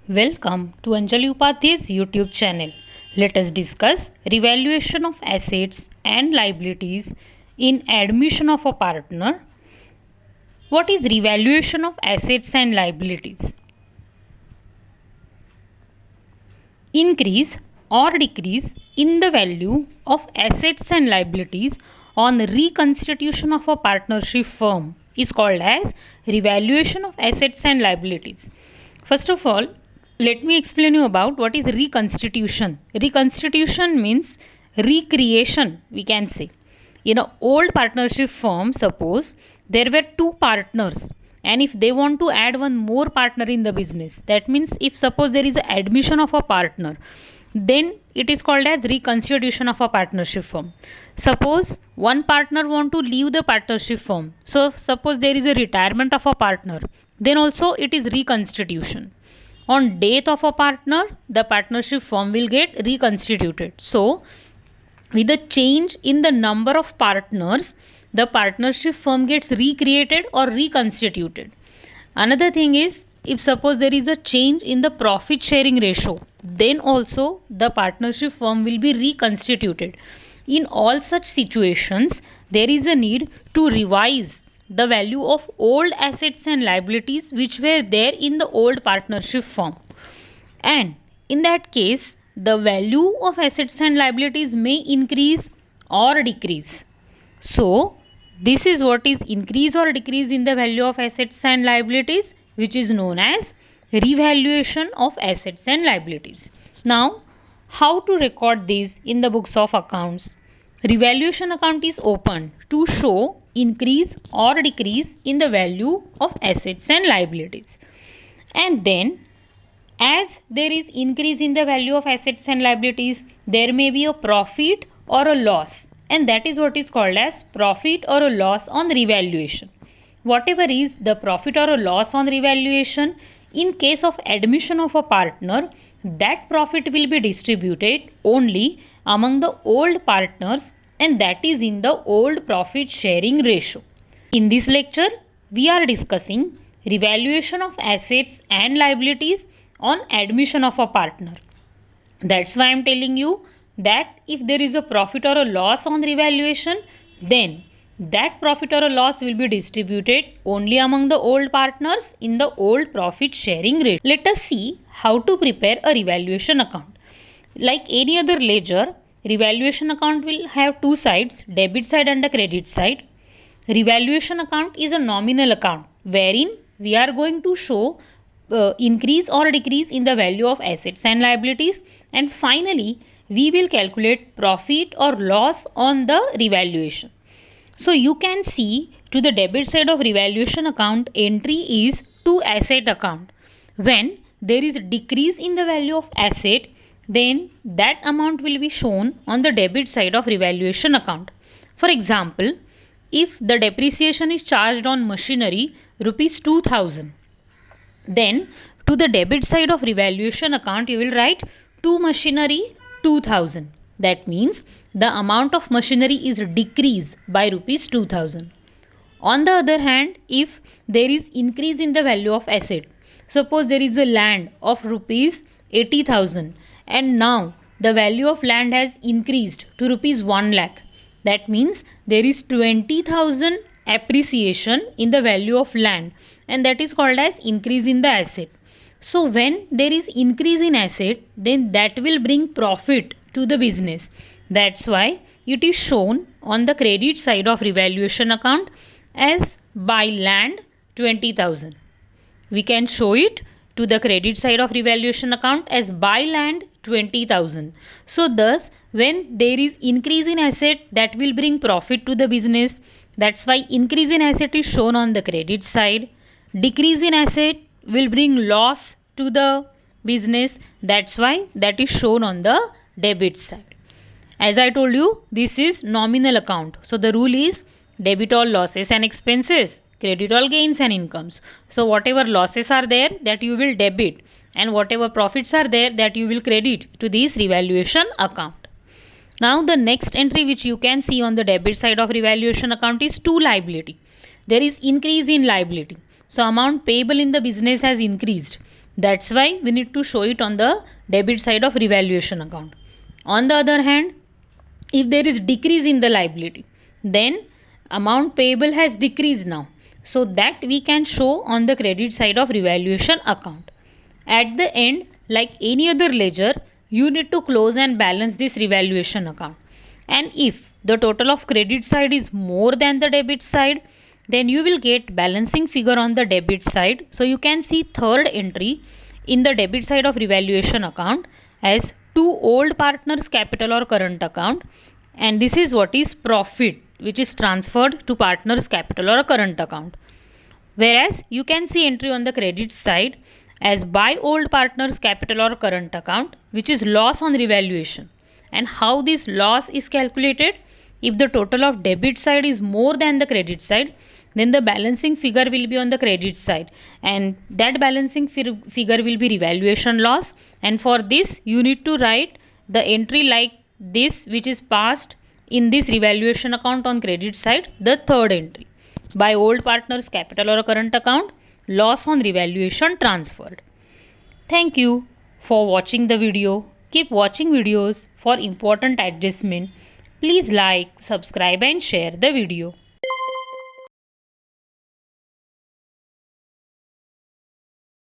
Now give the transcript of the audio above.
Welcome to Anjali Upadhyay's YouTube channel. Let us discuss revaluation of assets and liabilities in admission of a partner. What is revaluation of assets and liabilities? Increase or decrease in the value of assets and liabilities on reconstitution of a partnership firm is called as revaluation of assets and liabilities. First of all, let me explain you about what is reconstitution. Reconstitution means recreation, we can say. In an old partnership firm, suppose there were two partners, and if they want to add one more partner in the business, that means if suppose there is an admission of a partner, then it is called as reconstitution of a partnership firm. Suppose one partner want to leave the partnership firm, so suppose there is a retirement of a partner, then also it is reconstitution. On death of a partner, the partnership firm will get reconstituted. So with a change in the number of partners, the partnership firm gets recreated or reconstituted. Another thing is, if suppose there is a change in the profit sharing ratio, then also the partnership firm will be reconstituted. In all such situations, there is a need to revise the value of old assets and liabilities which were there in the old partnership firm. And in that case, the value of assets and liabilities may increase or decrease. So, this is what is increase or decrease in the value of assets and liabilities, which is known as revaluation of assets and liabilities. Now, how to record these in the books of accounts? Revaluation account is opened to show increase or decrease in the value of assets and liabilities. And then, as there is increase in the value of assets and liabilities, there may be a profit or a loss, and that is what is called as profit or a loss on revaluation. Whatever is the profit or a loss on revaluation, in case of admission of a partner, that profit will be distributed only among the old partners, and that is in the old profit sharing ratio. In this lecture, we are discussing revaluation of assets and liabilities on admission of a partner. That's why I am telling you that if there is a profit or a loss on revaluation, then that profit or a loss will be distributed only among the old partners in the old profit sharing ratio. Let us see how to prepare a revaluation account. Like any other ledger, revaluation account will have two sides, debit side and a credit side. Revaluation account is a nominal account wherein we are going to show increase or decrease in the value of assets and liabilities, and finally we will calculate profit or loss on the revaluation. So you can see to the debit side of revaluation account, entry is to asset account. When there is decrease in the value of asset, then that amount will be shown on the debit side of revaluation account. For example, if the depreciation is charged on machinery rupees 2000, then to the debit side of revaluation account you will write to machinery 2000. That means the amount of machinery is decreased by rupees 2000. On the other hand, if there is increase in the value of asset, suppose there is a land of rupees 80,000 and now the value of land has increased to rupees 1 lakh. That means there is 20,000 appreciation in the value of land, and that is called as increase in the asset. So when there is increase in asset, then that will bring profit to the business. That's why it is shown on the credit side of revaluation account as buy land 20,000. We can show it to the credit side of revaluation account as buy land 20,000. So thus when there is increase in asset, that will bring profit to the business. That's why increase in asset is shown on the credit side. Decrease in asset will bring loss to the business. That's why that is shown on the debit side. As I told you, this is nominal account. So the rule is debit all losses and expenses, credit all gains and incomes. So whatever losses are there, that you will debit, and whatever profits are there, that you will credit to this revaluation account. Now the next entry which you can see on the debit side of revaluation account is to liability. There is increase in liability. So amount payable in the business has increased. That's why we need to show it on the debit side of revaluation account. On the other hand, if there is decrease in the liability, then amount payable has decreased now. So that we can show on the credit side of revaluation account. At the end, like any other ledger, you need to close and balance this revaluation account. And if the total of credit side is more than the debit side, then you will get balancing figure on the debit side. So you can see third entry in the debit side of revaluation account as to old partners capital or current account, and this is what is profit which is transferred to partners capital or current account. Whereas you can see entry on the credit side as by old partners capital or current account, which is loss on revaluation. And how this loss is calculated? If the total of debit side is more than the credit side, then the balancing figure will be on the credit side, and that balancing figure will be revaluation loss. And for this you need to write the entry like this, which is passed in this revaluation account on credit side, the third entry, by old partners capital or current account, loss on revaluation transferred. Thank you for watching the video. Keep watching videos for important adjustment. Please like, subscribe and share the video.